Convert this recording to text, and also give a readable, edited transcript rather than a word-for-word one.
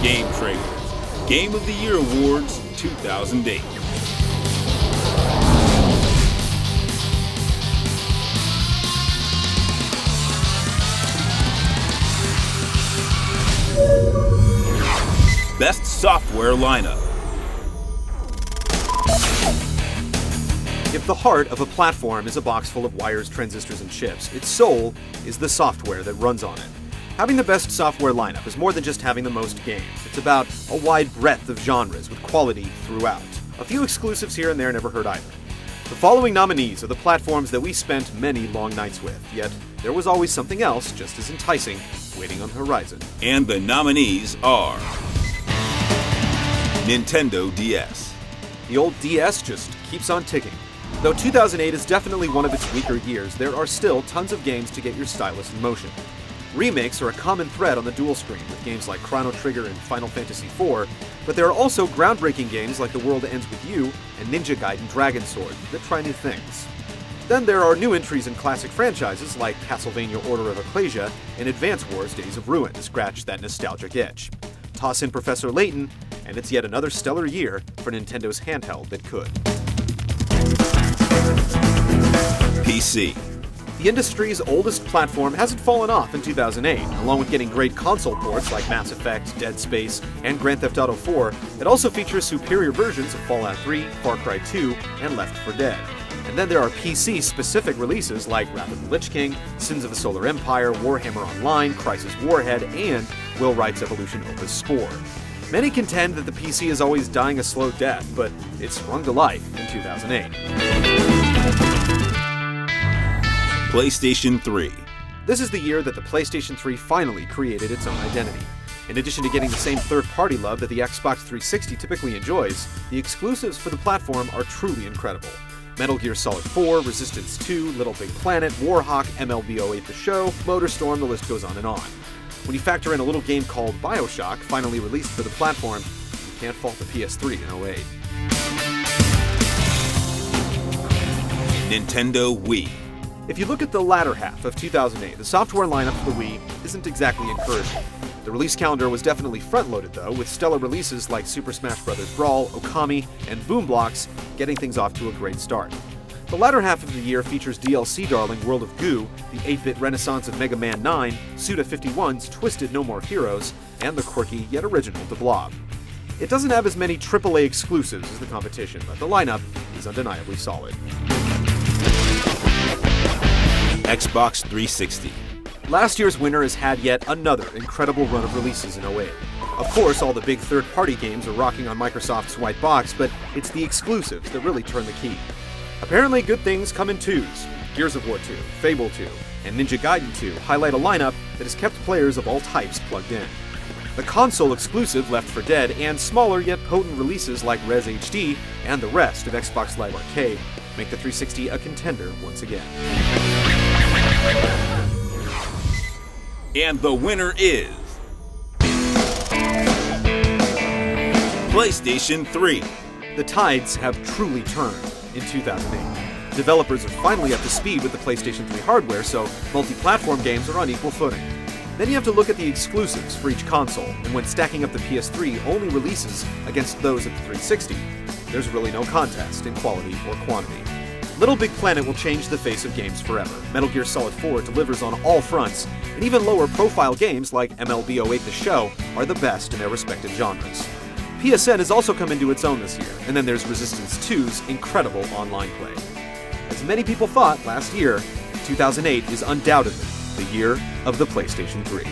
Game Trailers, Game of the Year Awards 2008. Best Software Lineup. If the heart of a platform is a box full of wires, transistors, and chips, its soul is the software that runs on it. Having the best software lineup is more than just having the most games. It's about a wide breadth of genres with quality throughout. A few exclusives here and there never hurt either. The following nominees are the platforms that we spent many long nights with, yet there was always something else just as enticing waiting on the horizon. And the nominees are Nintendo DS. The old DS just keeps on ticking. Though 2008 is definitely one of its weaker years, there are still tons of games to get your stylus in motion. Remakes are a common thread on the dual screen with games like Chrono Trigger and Final Fantasy IV, but there are also groundbreaking games like The World Ends With You and Ninja Gaiden Dragon Sword that try new things. Then there are new entries in classic franchises like Castlevania Order of Ecclesia and Advance Wars Days of Ruin to scratch that nostalgic itch. Toss in Professor Layton, and it's yet another stellar year for Nintendo's handheld that could. PC. The industry's oldest platform hasn't fallen off in 2008. Along with getting great console ports like Mass Effect, Dead Space, and Grand Theft Auto 4, it also features superior versions of Fallout 3, Far Cry 2, and Left 4 Dead. And then there are PC-specific releases like Wrath of the Lich King, Sins of the Solar Empire, Warhammer Online, Crisis Warhead, and Will Wright's Evolution Opus Spore. Many contend that the PC is always dying a slow death, but it sprung to life in 2008. PlayStation 3. This is the year that the PlayStation 3 finally created its own identity. In addition to getting the same third-party love that the Xbox 360 typically enjoys, the exclusives for the platform are truly incredible. Metal Gear Solid 4, Resistance 2, Little Big Planet, Warhawk, MLB 08 The Show, MotorStorm, the list goes on and on. When you factor in a little game called BioShock, finally released for the platform, you can't fault the PS3 in 08. Nintendo Wii. If you look at the latter half of 2008, the software lineup for the Wii isn't exactly encouraging. The release calendar was definitely front-loaded though, with stellar releases like Super Smash Bros. Brawl, Okami, and Boom Blocks getting things off to a great start. The latter half of the year features DLC darling World of Goo, the 8-bit renaissance of Mega Man 9, Suda51's Twisted No More Heroes, and the quirky yet original The Blob. It doesn't have as many AAA exclusives as the competition, but the lineup is undeniably solid. Xbox 360. Last year's winner has had yet another incredible run of releases in 08. Of course, all the big third-party games are rocking on Microsoft's white box, but it's the exclusives that really turn the key. Apparently, good things come in twos. Gears of War 2, Fable 2, and Ninja Gaiden 2 highlight a lineup that has kept players of all types plugged in. The console-exclusive Left 4 Dead and smaller yet potent releases like Res HD and the rest of Xbox Live Arcade make the 360 a contender once again. And the winner is PlayStation 3. The tides have truly turned in 2008. Developers are finally up to speed with the PlayStation 3 hardware, so multi-platform games are on equal footing. Then you have to look at the exclusives for each console, and when stacking up the PS3 only releases against those of the 360, there's really no contest in quality or quantity. Little Big Planet will change the face of games forever. Metal Gear Solid 4 delivers on all fronts, and even lower-profile games like MLB 08 The Show are the best in their respective genres. PSN has also come into its own this year, and then there's Resistance 2's incredible online play. As many people thought last year, 2008 is undoubtedly the year of the PlayStation 3.